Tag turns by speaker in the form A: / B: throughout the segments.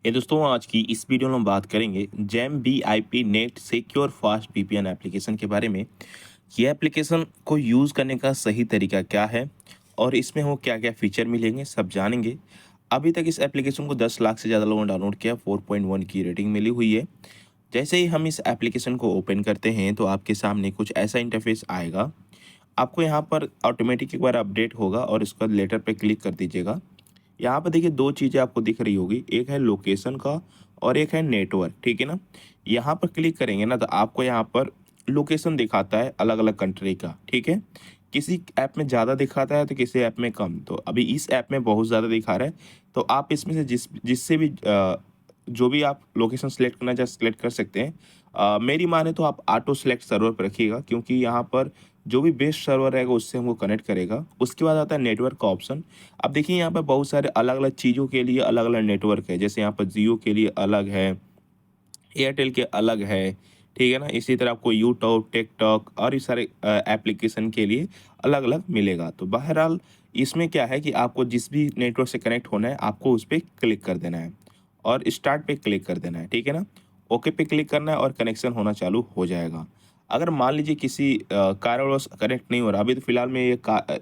A: ये दोस्तों आज की इस वीडियो में हम बात करेंगे gem B I P net secure fast VPN application के बारे में। ये एप्लीकेशन को यूज़ करने का सही तरीका क्या है और इसमें वो क्या क्या फीचर मिलेंगे सब जानेंगे। अभी तक इस एप्लीकेशन को 10 लाख से ज़्यादा लोगों ने डाउनलोड किया, 4.1 की रेटिंग मिली हुई है। जैसे ही हम इस एप्लीकेशन को ओपन करते हैं तो आपके सामने कुछ ऐसा इंटरफेस आएगा। आपको यहाँ पर ऑटोमेटिक एक बार अपडेट होगा और इसका लेटर पे क्लिक कर दीजिएगा। यहाँ पे देखिए 2 चीज़ें आपको दिख रही होगी, एक है लोकेशन का और एक है नेटवर्क, ठीक है ना? यहाँ पर क्लिक करेंगे ना तो आपको यहाँ पर लोकेशन दिखाता है अलग-अलग कंट्री का, ठीक है? किसी ऐप में ज़्यादा दिखाता है तो किसी ऐप में कम, तो अभी इस ऐप में बहुत ज़्यादा दिखा रहा है, तो आप इसमें से जिससे भी जो भी आप लोकेशन सेलेक्ट करना चाहे सेलेक्ट कर सकते हैं। मेरी माने तो आप ऑटो सेलेक्ट सर्वर पे रखिएगा क्योंकि यहाँ पर जो भी बेस्ट सर्वर रहेगा उससे हमको कनेक्ट करेगा। उसके बाद आता है नेटवर्क का ऑप्शन। अब देखिए यहाँ पे बहुत सारे अलग-अलग चीज़ों के लिए अलग-अलग नेटवर्क है। जैसे यहाँ पर जियो के लिए अलग है, एयरटेल के अलग है, ठीक है ना? इसी तरह आपको यूट्यूब, टिकटॉक और इस सारे एप्लीकेशन के लिए अलग-अलग मिलेगा। तो बहरहाल इसमें क्या है कि आपको जिस भी नेटवर्क से कनेक्ट होना है, आपको उस पे क्लिक कर देना है और स्टार्ट पे क्लिक कर देना है, ठीक है ना? ओके पे क्लिक करना है और कनेक्शन होना चालू हो जाएगा। अगर मान लीजिए किसी कारणवश कनेक्ट नहीं हो रहा, अभी तो फिलहाल में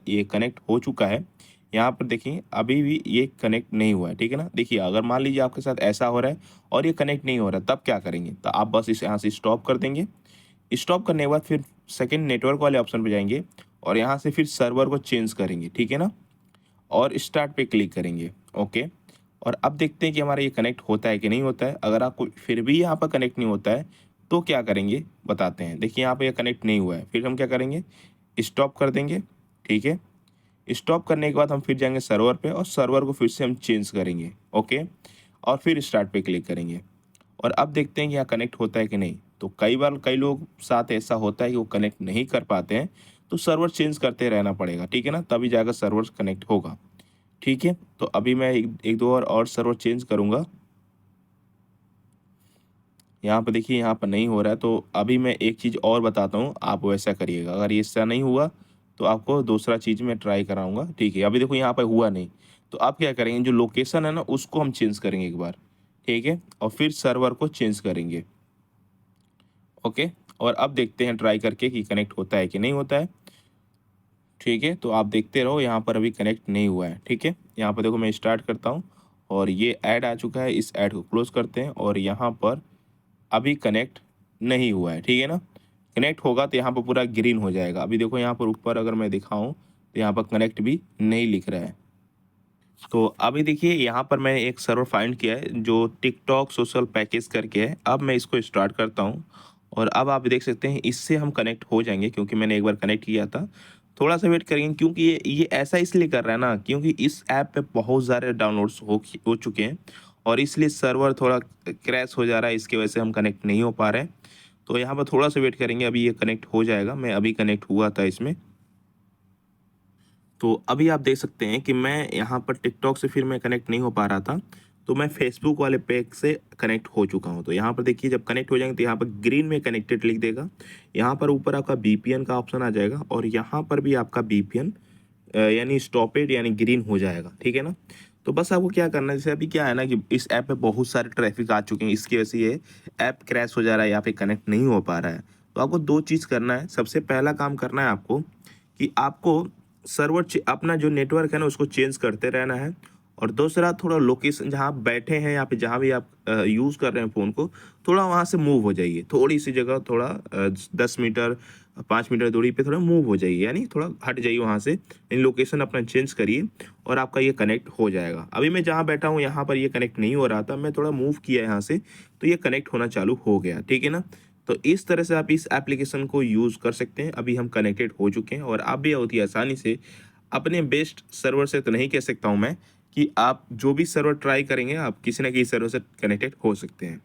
A: ये कनेक्ट हो चुका है। यहाँ पर देखिए अभी भी ये कनेक्ट नहीं हुआ है, ठीक है ना? देखिए अगर मान लीजिए आपके साथ ऐसा हो रहा है और ये कनेक्ट नहीं हो रहा तब क्या करेंगे? तो आप बस इसे यहाँ से स्टॉप कर देंगे। स्टॉप करने के बाद फिर सेकंड नेटवर्क वाले ऑप्शन पे जाएँगे और यहाँ से फिर सर्वर को चेंज करेंगे, ठीक है ना? और स्टार्ट पे क्लिक करेंगे, ओके। और अब देखते हैं कि हमारा ये कनेक्ट होता है कि नहीं होता है। अगर आपको फिर भी यहाँ पर कनेक्ट नहीं होता है, तो क्या करेंगे बताते हैं। देखिए यहाँ पे ये कनेक्ट नहीं हुआ है, फिर हम क्या करेंगे? स्टॉप कर देंगे, ठीक है। स्टॉप करने के बाद हम फिर जाएँगे सर्वर पे और सर्वर को फिर से हम चेंज करेंगे, ओके। और फिर स्टार्ट पे क्लिक करेंगे और अब देखते हैं कि यहाँ कनेक्ट होता है कि नहीं। तो कई बार कई लोग साथ ऐसा होता है कि वो कनेक्ट नहीं कर पाते हैं, तो सर्वर चेंज करते रहना पड़ेगा, ठीक है ना? तभी जाकर सर्वर कनेक्ट होगा, ठीक है। तो अभी मैं एक एक दो और सर्वर चेंज करूँगा। यहाँ पे देखिए यहाँ पर नहीं हो रहा है, तो अभी मैं एक चीज़ और बताता हूँ, आप वैसा करिएगा। अगर ये इससे नहीं हुआ तो आपको दूसरा चीज़ मैं ट्राई कराऊँगा, ठीक है। अभी देखो यहाँ पे हुआ नहीं, तो आप क्या करेंगे, जो लोकेशन है ना उसको हम चेंज करेंगे एक बार, ठीक है। और फिर सर्वर को चेंज करेंगे, ओके। और अब देखते हैं ट्राई करके कि कनेक्ट होता है कि नहीं होता है, ठीक है। तो आप देखते रहो, यहाँ पर अभी कनेक्ट नहीं हुआ है, ठीक है। यहाँ पर देखो मैं स्टार्ट करता हूँ और ये ऐड आ चुका है, इस ऐड को क्लोज़ करते हैं और यहाँ पर अभी कनेक्ट नहीं हुआ है, ठीक है ना? कनेक्ट होगा तो यहाँ पर पूरा ग्रीन हो जाएगा। अभी देखो यहाँ पर ऊपर अगर मैं दिखाऊँ तो यहाँ पर कनेक्ट भी नहीं लिख रहा है। तो अभी देखिए यहाँ पर मैंने एक सर्वर फाइंड किया है जो टिकटॉक सोशल पैकेज करके है। अब मैं इसको स्टार्ट करता हूँ और अब आप देख सकते हैं इससे हम कनेक्ट हो जाएँगे क्योंकि मैंने एक बार कनेक्ट किया था। थोड़ा-सा वेट करेंगे क्योंकि ये ऐसा इसलिए कर रहा है ना क्योंकि इस ऐप पे बहुत सारे डाउनलोड्स हो चुके हैं और इसलिए सर्वर थोड़ा क्रैश हो जा रहा है, इसकी वजह से हम कनेक्ट नहीं हो पा रहे हैं। तो यहाँ पर थोड़ा-सा वेट करेंगे, अभी ये कनेक्ट हो जाएगा। मैं अभी कनेक्ट हुआ था इसमें। तो अभी आप देख सकते हैं कि मैं यहाँ पर टिकटॉक से फिर मैं कनेक्ट नहीं हो पा रहा था, तो मैं फेसबुक वाले पेज से कनेक्ट हो चुका हूँ। तो यहाँ पर देखिए जब कनेक्ट हो जाएँगे तो यहाँ पर ग्रीन में कनेक्टेड लिख देगा। यहाँ पर ऊपर आपका वीपीएन का ऑप्शन आ जाएगा और यहाँ पर भी आपका वीपीएन यानी स्टॉपेड यानी ग्रीन हो जाएगा, ठीक है ना? तो बस आपको क्या करना है, जैसे अभी क्या है ना कि इस ऐप पे बहुत सारे ट्रैफ़िक आ चुके हैं, इसकी वजह से ये ऐप क्रैश हो जा रहा है या फिर कनेक्ट नहीं हो पा रहा है। तो आपको 2 चीज़ करना है, सबसे पहला काम करना है आपको कि आपको सर्वर अपना जो नेटवर्क है ना उसको चेंज करते रहना है और दूसरा थोड़ा लोकेशन जहाँ आप बैठे हैं या फिर जहाँ भी आप यूज़ कर रहे हैं फ़ोन को, थोड़ा वहाँ से मूव हो जाइए। थोड़ी सी जगह थोड़ा 10 मीटर 5 मीटर दूरी पे थोड़ा मूव हो जाइए, यानी थोड़ा हट जाइए वहाँ से, यानी लोकेशन अपना चेंज करिए और आपका ये कनेक्ट हो जाएगा। अभी मैं जहाँ बैठा हूँ यहाँ पर ये कनेक्ट नहीं हो रहा था, मैं थोड़ा मूव किया यहाँ से, तो ये कनेक्ट होना चालू हो गया, ठीक है ना? तो इस तरह से आप इस एप्लीकेशन को यूज़ कर सकते हैं। अभी हम कनेक्टेड हो चुके हैं और आप भी बहुत ही आसानी से अपने बेस्ट सर्वर से तो नहीं कह सकता हूँ मैं कि आप जो भी सर्वर ट्राई करेंगे, आप किसी न किसी सर्वर से कनेक्टेड हो सकते हैं।